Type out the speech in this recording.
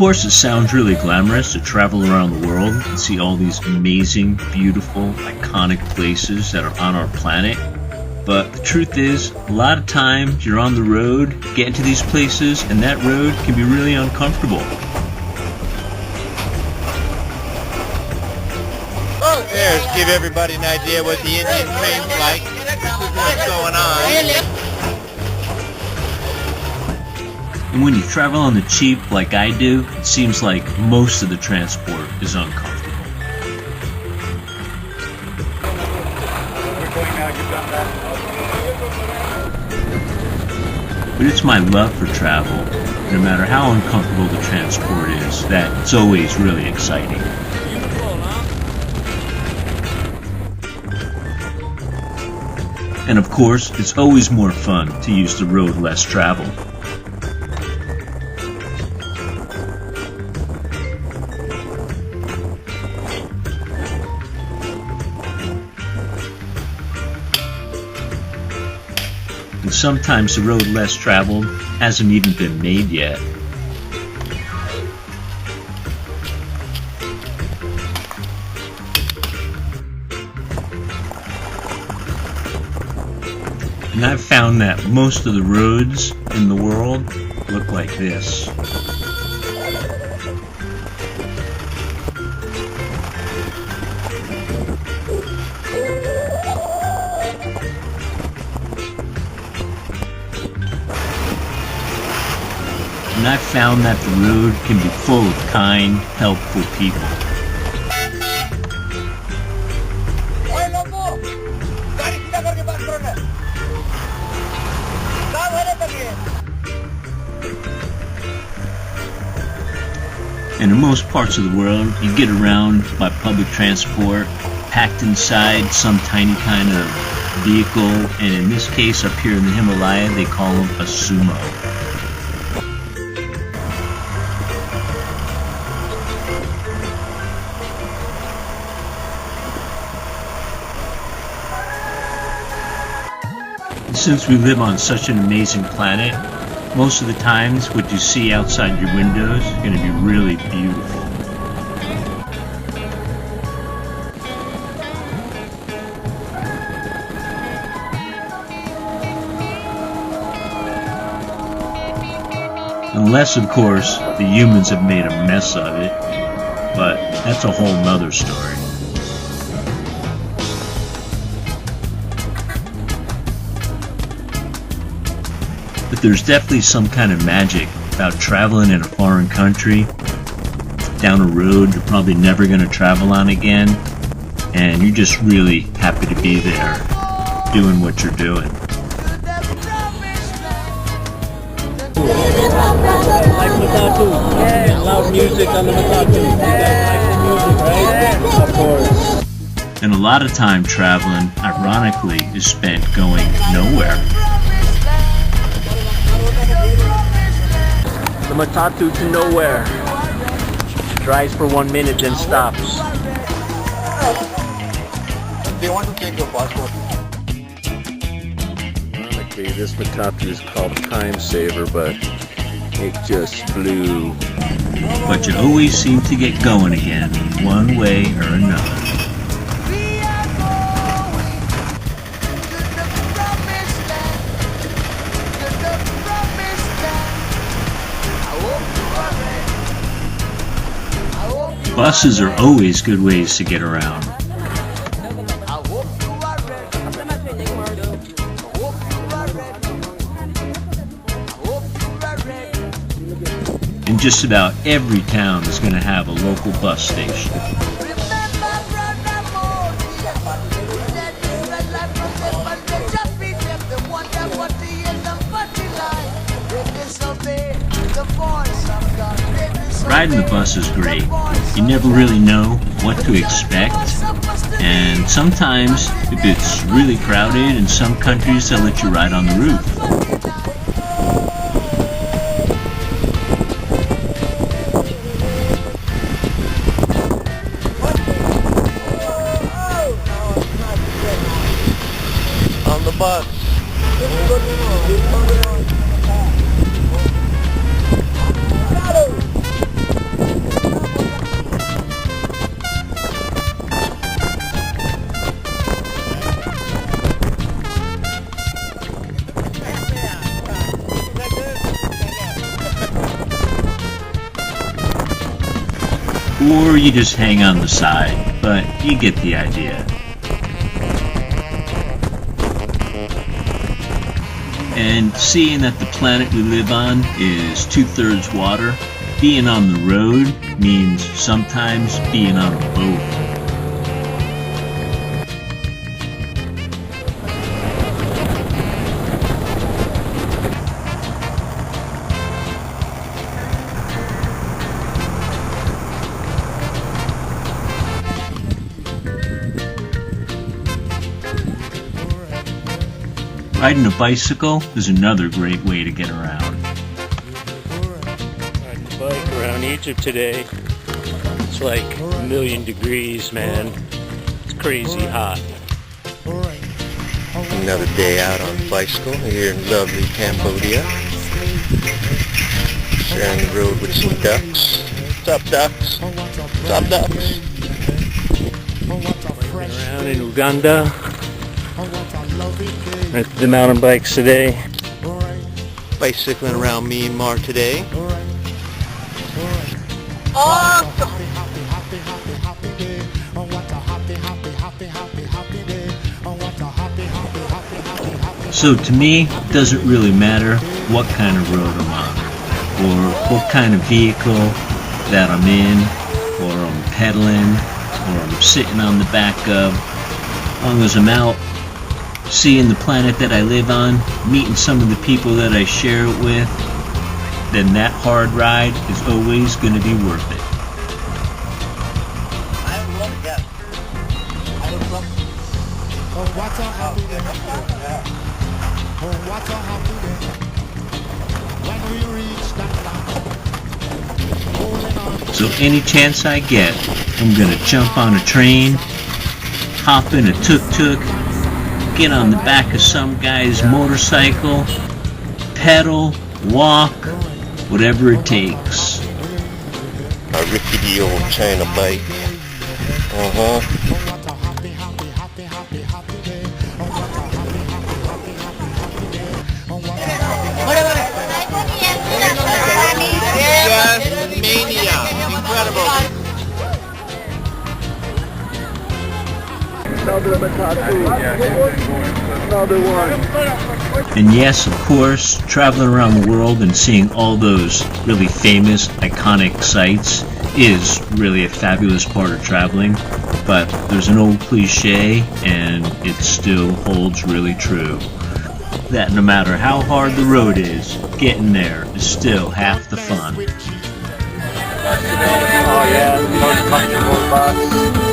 course, it sounds really glamorous to travel around the world and see all these amazing, beautiful, iconic places that are on our planet. But the truth is, a lot of times you're on the road, getting to these places, and that road can be really uncomfortable. Oh, there's give everybody an idea what the Indian train's like. This is what's going on. And when you travel on the cheap like I do, it seems like most of the transport is uncomfortable. But it's my love for travel, no matter how uncomfortable the transport is, that it's always really exciting. And of course, it's always more fun to use the road less traveled. And sometimes the road less traveled hasn't even been made yet. And I've found that most of the roads in the world look like this. And I've found that the road can be full of kind, helpful people. And in most parts of the world, you get around by public transport, packed inside some tiny kind of vehicle, and in this case up here in the Himalaya, they call them a sumo. Since we live on such an amazing planet, most of the times what you see outside your windows is going to be really beautiful. Unless, of course, the humans have made a mess of it, but that's a whole nother story. But there's definitely some kind of magic about traveling in a foreign country, down a road you're probably never going to travel on again, and you're just really happy to be there, doing what you're doing. Like matatu, yeah. Loud music on the matatu. You guys like the music, right? Of course. And a lot of time traveling, ironically, is spent going nowhere. The matatu to nowhere. Drives for 1 minute, then stops. They want to take your passport. Ironically, this matatu is called Time Saver, but it just flew. But you always seem to get going again, one way or another. Buses are always good ways to get around. And just about every town is going to have a local bus station. Riding the bus is great. You never really know what to expect, and sometimes if it's really crowded in some countries, they'll let you ride on the roof. On the bus. or you just hang on the side, but you get the idea. And seeing that the planet we live on is 2/3 water, being on the road means sometimes being on a boat. Riding a bicycle is another great way to get around. Riding a bike around Egypt today. It's like 1,000,000 degrees, man. It's crazy hot. Another day out on the bicycle here in lovely Cambodia. Sharing the road with some ducks. What's up, ducks? What's up, ducks? Around in Uganda. The mountain bikes today. Bicycling around Myanmar today. So to me, it doesn't really matter what kind of road I'm on, or what kind of vehicle that I'm in, or I'm pedaling, or I'm sitting on the back of. As long as I'm out, seeing the planet that I live on, meeting some of the people that I share it with, then that hard ride is always going to be worth it. So any chance I get, I'm going to jump on a train, hop in a tuk-tuk, get on the back of some guy's motorcycle, pedal, walk, whatever it takes. A rickety old China bike. Just mania. Incredible. Another one. And yes, of course, traveling around the world and seeing all those really famous, iconic sites is really a fabulous part of traveling, but there's an old cliche, and it still holds really true, that no matter how hard the road is, getting there is still half the fun. Oh yeah, most comfortable bus.